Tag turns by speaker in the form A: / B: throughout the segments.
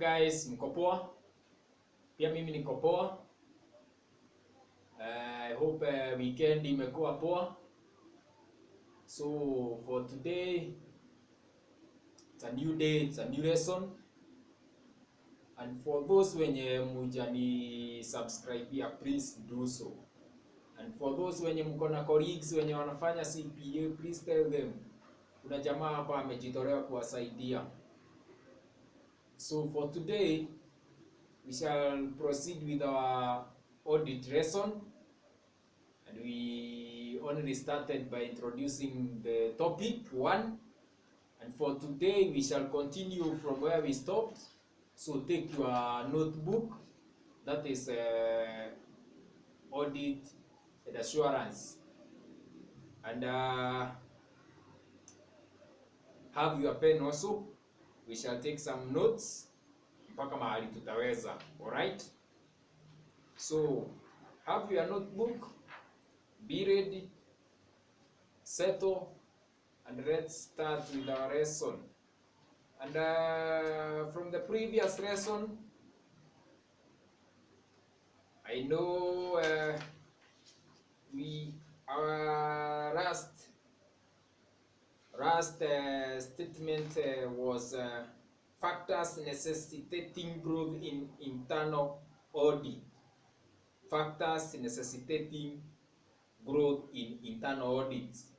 A: guys, mko poa? Pia mimi niko poa. I hope weekend imekuwa poa. So for today, it's a new day, it's a new lesson. And for those wenye mujani subscribe here, please do so. And for those wenye mko na colleagues wenye wanafanya CPA, please tell them kuna jamaa hapa amejitolea kuwasaidia. So for today, we shall proceed with our audit lesson, and we only started by introducing the topic 1, and for today we shall continue from where we stopped. So take your notebook, that is Audit and Assurance, and have your pen also. We shall take some notes mpaka mahali tutaweza. Alright, so have your notebook, be ready, settle, and let's start with our lesson. And from the previous lesson, I know our last statement was factors necessitating growth in internal audit. Factors necessitating growth in internal audits,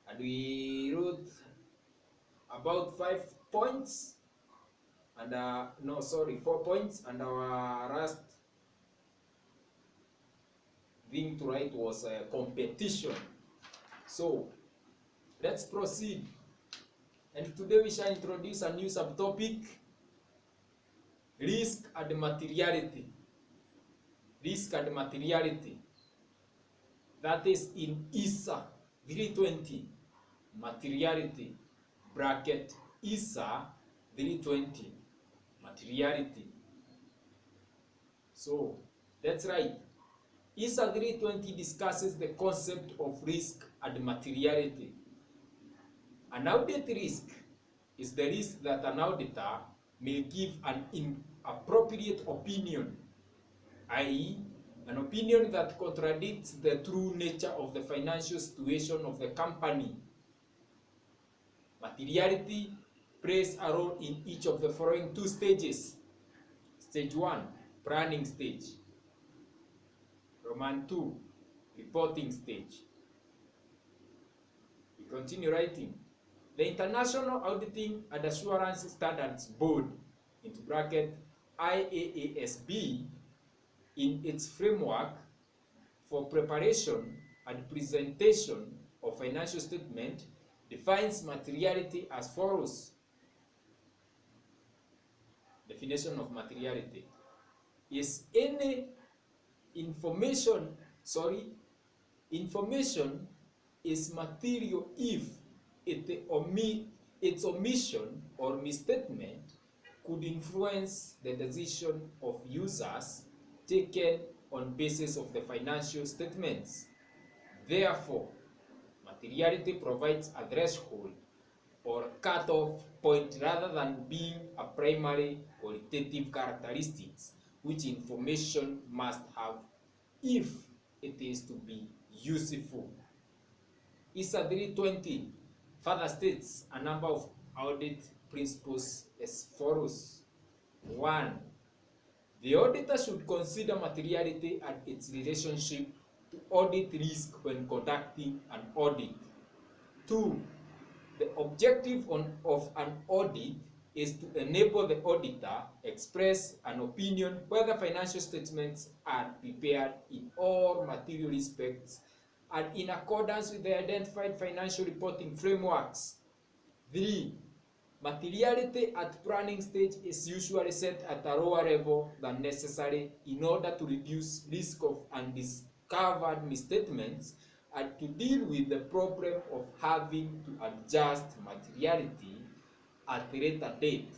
A: and we wrote about 5 points, and 4 points, and our last thing to write was competition. So let's proceed, and today we shall introduce a new subtopic: risk and materiality. Risk and materiality. That is in ISA 320, materiality, bracket ISA 320, materiality. So that's right. ISA 320 discusses the concept of risk and materiality. An audit risk is the risk that an auditor may give an inappropriate opinion, i.e., an opinion that contradicts the true nature of the financial situation of the company. Materiality plays a role in each of the following 2 stages. Stage 1, planning stage. Roman 2, reporting stage. We continue writing. The International Auditing and Assurance Standards Board, into bracket IAASB, in its framework for preparation and presentation of financial statement, defines materiality as follows. Definition of materiality is any information is material if its omission or misstatement could influence the decision of users taken on basis of the financial statements. Therefore, materiality provides a threshold or cutoff point rather than being a primary qualitative characteristics which information must have if it is to be useful. ISA 320 further states a number of audit principles as follows. 1. The auditor should consider materiality and its relationship to audit risk when conducting an audit. 2. The objective of an audit is to enable the auditor express an opinion whether financial statements are prepared in all material respects and in accordance with the identified financial reporting frameworks. 3. Materiality at planning stage is usually set at a lower level than necessary in order to reduce risk of undiscovered misstatements and to deal with the problem of having to adjust materiality at a later date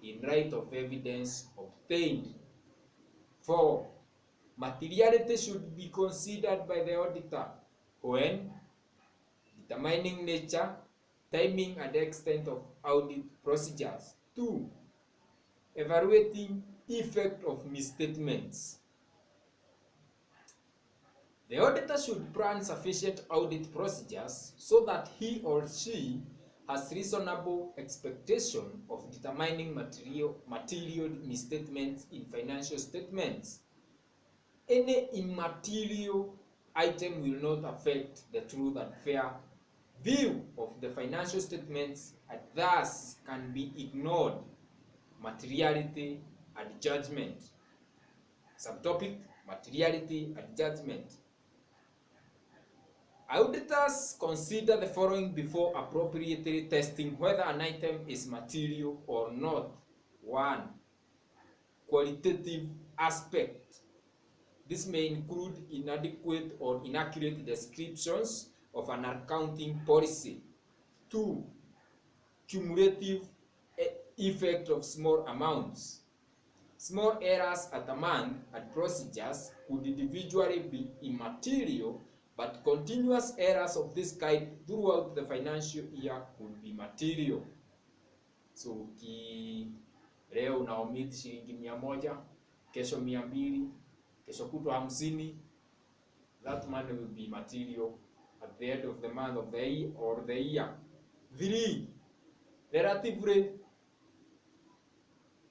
A: in light of evidence obtained. 4. Materiality should be considered by the auditor when determining nature, timing, and extent of audit procedures. 2. Evaluating effect of misstatements. The auditor should plan sufficient audit procedures so that he or she has reasonable expectation of determining material misstatements in financial statements. Any immaterial item will not affect the truth and fair view of the financial statements and thus can be ignored. Materiality and judgment. Subtopic: materiality and judgment. Auditors consider the following before appropriately testing whether an item is material or not. 1. Qualitative aspect. This may include inadequate or inaccurate descriptions of an accounting policy. 2. Cumulative effect of small amounts. Small errors at a month and procedures could individually be immaterial, but continuous errors of this kind throughout the financial year could be material. So leo unaomit shilingi 100, kesho 200, kesho kutwa 50, that money will be material at the end of the month of the year or the year. 3. Relativity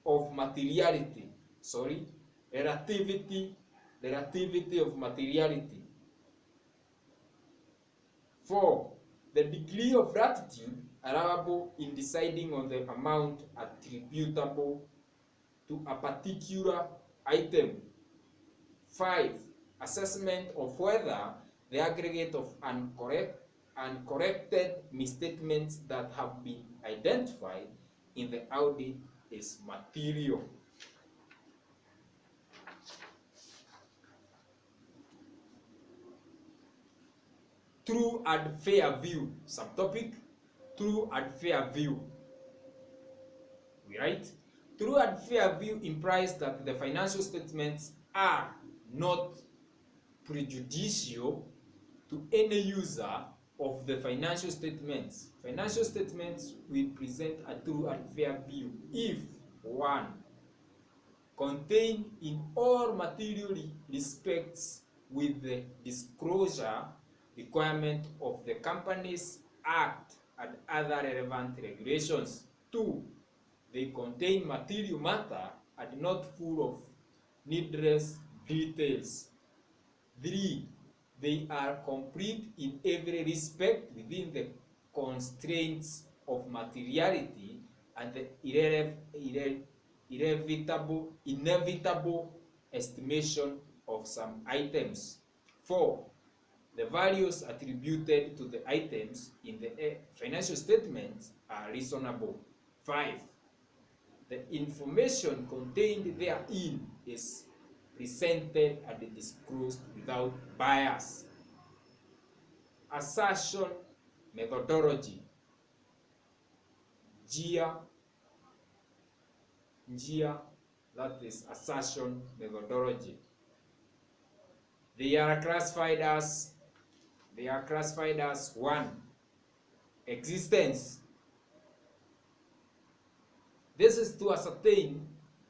A: of materiality. Relativity of materiality. 4. The degree of latitude allowable in deciding on the amount attributable to a particular item. 5. Assessment of whether the aggregate of uncorrected misstatements that have been identified in the audit is material. True and fair view. Subtopic: true and fair view. We write, true and fair view implies that the financial statements are not prejudicial to any user of the financial statements. Financial statements will present a true and fair view if 1. Contain in all material respects with the disclosure requirement of the Companies Act and other relevant regulations. 2. They contain material matter and not full of needless details. 3. They are complete in every respect within the constraints of materiality and the inevitable estimation of some items. 4. The values attributed to the items in the financial statements are reasonable. 5. The information contained therein is presented and disclosed without bias. Assertion methodology. That is assertion methodology. They are classified as 1. Existence. This is to ascertain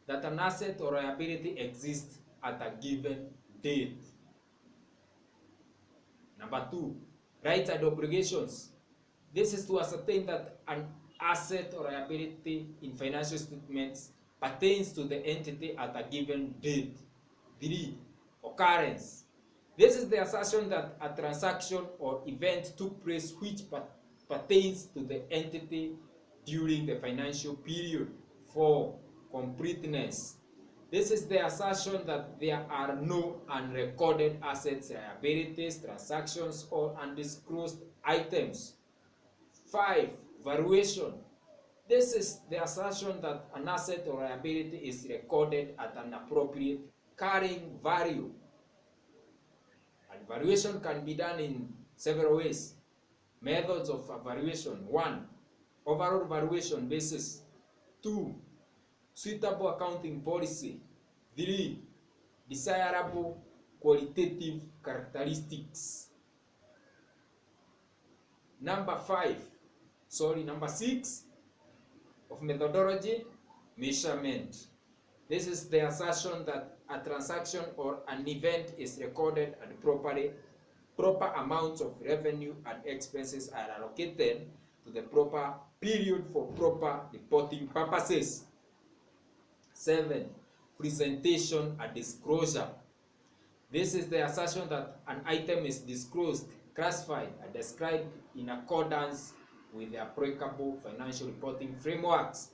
A: that an asset or liability exists at a given date. Number 2, rights and obligations. This is to ascertain that an asset or liability in financial statements pertains to the entity at a given date. 3, occurrence. This is the assertion that a transaction or event took place which pertains to the entity during the financial period. 4, completeness. This is the assertion that there are no unrecorded assets, liabilities, transactions, or undisclosed items. 5, valuation. This is the assertion that an asset or liability is recorded at an appropriate carrying value. And valuation can be done in several ways. Methods of valuation: 1, overall valuation basis. 2, suitable accounting policy. 3, desirable qualitative characteristics. Number 6 of methodology, measurement. This is the assertion that a transaction or an event is recorded and proper amounts of revenue and expenses are allocated to the proper period for proper reporting purposes. 7. Presentation and disclosure. This is the assertion that an item is disclosed, classified, and described in accordance with the applicable financial reporting frameworks.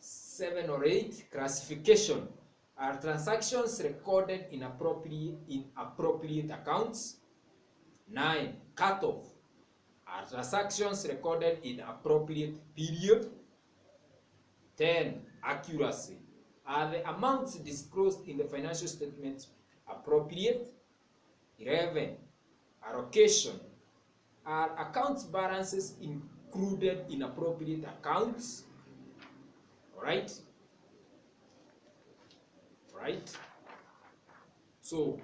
A: 7 or 8. Classification. Are transactions recorded in appropriate accounts? 9. Cutoff. Are transactions recorded in appropriate period? 10. Accuracy. Are the amounts disclosed in the financial statements appropriate? 11. Allocation. Are account balances included in appropriate accounts? Alright? Right? So,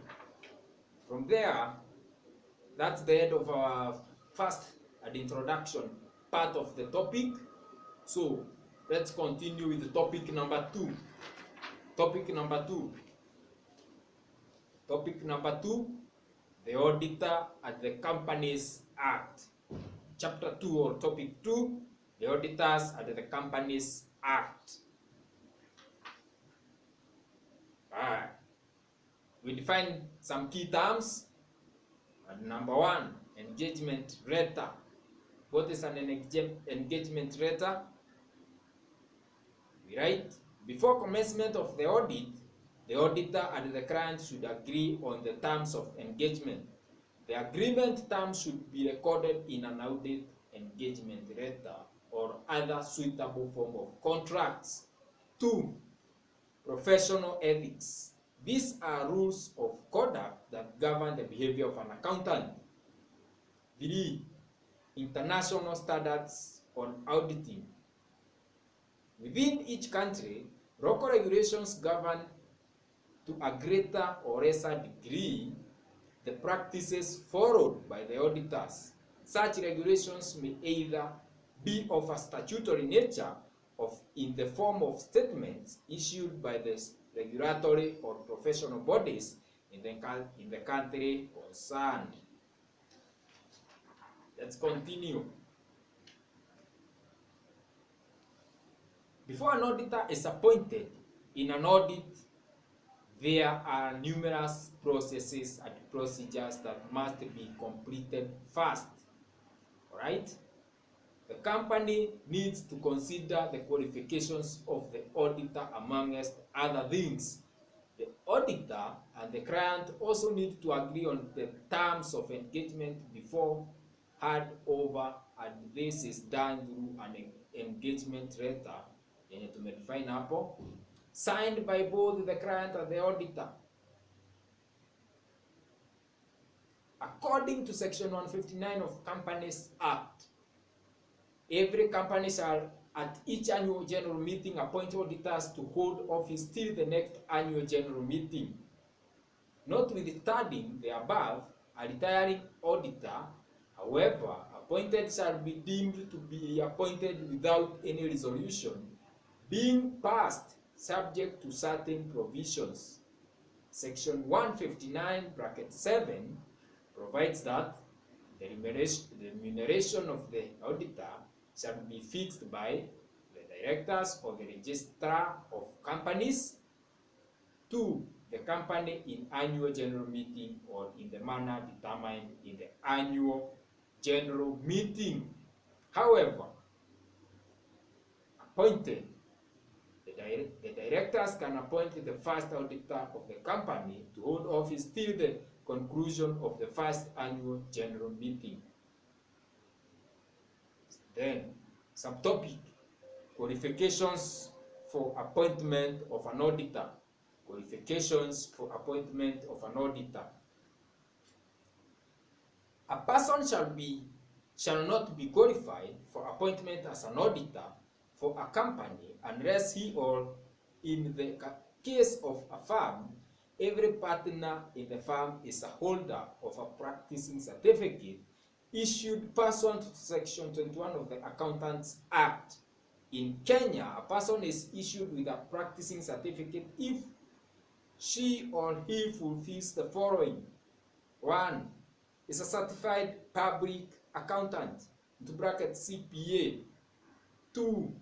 A: from there, that's the end of our first introduction part of the topic. So, let's continue with the topic number 2. Topic number 2, the Auditor and the Companies Act. Chapter 2 or topic 2, the Auditors and the Companies Act. We define some key terms. Number 1, engagement letter. What is an engagement letter? We write, before commencement of the audit, the auditor and the client should agree on the terms of engagement. The agreement terms should be recorded in an audit engagement letter or other suitable form of contracts. 2, professional ethics. These are rules of conduct that govern the behavior of an accountant. 3, international standards on auditing. Within each country, local regulations govern to a greater or lesser degree the practices followed by the auditors. Such regulations may either be of a statutory nature or in the form of statements issued by the regulatory or professional bodies in the country concerned. Let's continue. Before an auditor is appointed in an audit, there are numerous processes and procedures that must be completed first. Alright? The company needs to consider the qualifications of the auditor amongst other things. The auditor and the client also need to agree on the terms of engagement before hand over, and this is done through an engagement letter yenye tumedefine hapo, signed by both the client and the auditor. According to section 159 of Companies Act, every company shall at each annual general meeting appoint auditors to hold office till the next annual general meeting. Notwithstanding the above, a retiring auditor, however, appointed shall be deemed to be appointed without any resolution being passed, subject to certain provisions. Section 159 bracket 7 provides that the remuneration of the auditor shall be fixed by the directors or the registrar of companies to the company in annual general meeting or in the manner determined in the annual general meeting. However, appointed, the directors can appoint the first auditor of the company to hold office till the conclusion of the first annual general meeting. Then, subtopic, qualifications for appointment of an auditor. Qualifications for appointment of an auditor. A person shall not be qualified for appointment as an auditor for a company unless he, or in the case of a firm, every partner in the firm is a holder of a practicing certificate issued pursuant to section 21 of the Accountants Act. In Kenya, a person is issued with a practicing certificate if she or he fulfills the following. 1. Is a certified public accountant, into bracket CPA. 2.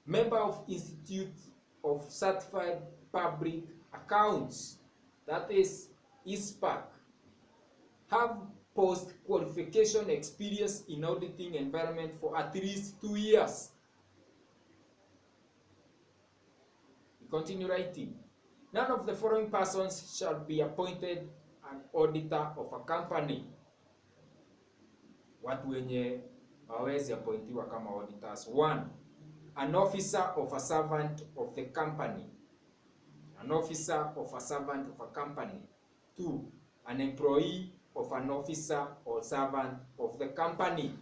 A: Member of Institute of Certified Public Accounts, that is ISPAC. Have post-qualification experience in auditing environment for at least 2 years. We continue writing. None of the following persons shall be appointed an auditor of a company. Watu wenye hawawezi appointiwa kama auditors. 1. An officer of a servant of the company. An officer of a servant of a company. 2. An employee of an officer or servant of the company.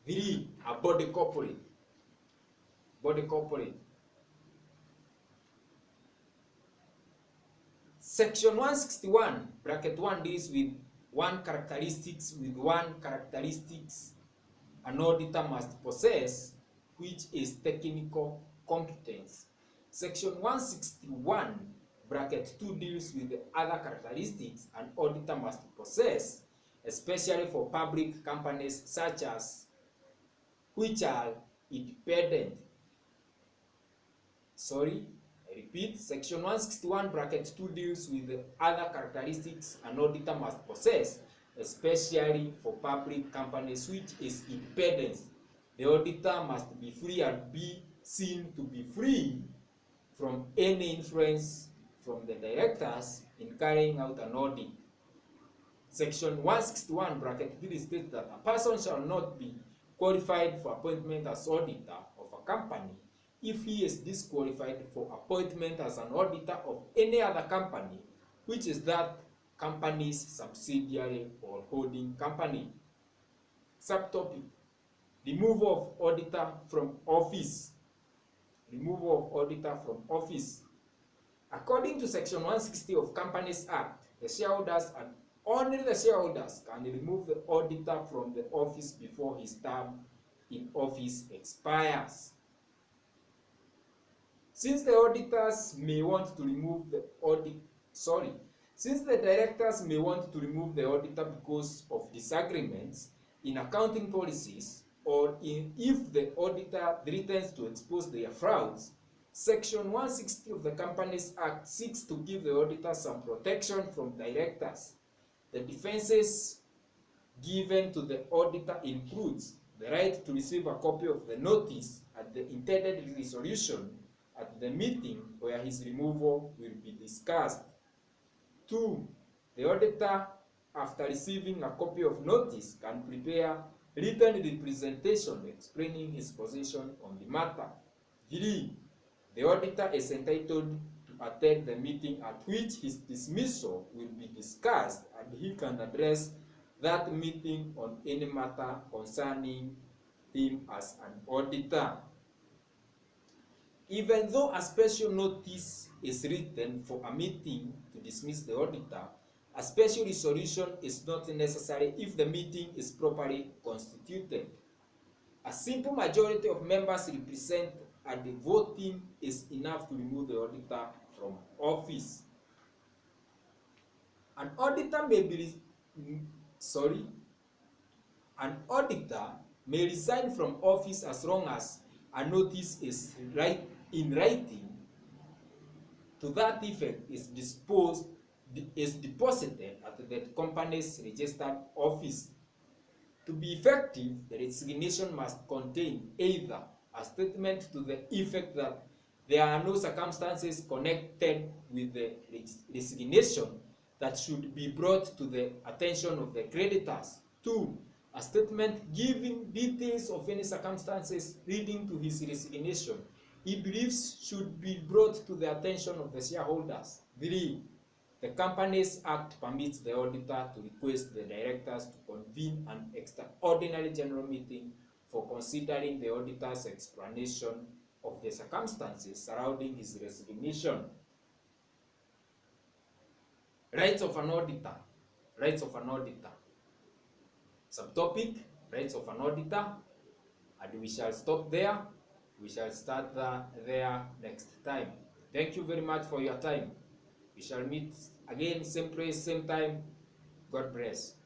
A: 3. A body corporate. Body corporate. Section 161, bracket 1 deals with one characteristics an auditor must possess, which is technical competence. Section 161, bracket 2 deals with the other characteristics an auditor must possess, especially for public companies such as which are independent. I repeat, section 161 bracket 2 deals with the other characteristics an auditor must possess, especially for public companies which is independence. The auditor must be free and be seen to be free from any influence from the directors in carrying out an audit. Section 161 bracket 3 states that a person shall not be qualified for appointment as auditor of a company if he is disqualified for appointment as an auditor of any other company, which is that company's subsidiary or holding company. Subtopic: removal of auditor from office. Removal of auditor from office. According to Section 160 of Companies Act, the shareholders and only the shareholders can remove the auditor from the office before his term in office expires. Since the auditors may want to remove the since the directors may want to remove the auditor because of disagreements in accounting policies or if the auditor threatens to expose their frauds, Section 160 of the Companies Act seeks to give the auditor some protection from directors. The defenses given to the auditor includes the right to receive a copy of the notice at the intended resolution at the meeting where his removal will be discussed. 2. The auditor, after receiving a copy of notice, can prepare written representation explaining his position on the matter. 3. The auditor is entitled to attend the meeting at which his dismissal will be discussed, and he can address that meeting on any matter concerning him as an auditor. Even though a special notice is written for a meeting to dismiss the auditor, a special resolution is not necessary if the meeting is properly constituted. A simple majority of members represent and the voting is enough to remove the auditor from office. An auditor may resign from office as long as a notice is in writing to that effect is deposited at the company's registered office. To be effective, the resignation must contain either a statement to the effect that there are no circumstances connected with the resignation that should be brought to the attention of the creditors. 2. A statement giving details of any circumstances leading to his resignation he believes should be brought to the attention of the shareholders. 3. The Companies Act permits the auditor to request the directors to convene an extraordinary general meeting for considering the auditor's explanation of the circumstances surrounding his resignation. Rights of an auditor. Rights of an auditor. Subtopic: rights of an auditor. and we shall stop there. We shall start there next time. Thank you very much for your time. We shall meet again, same place, same time. God bless.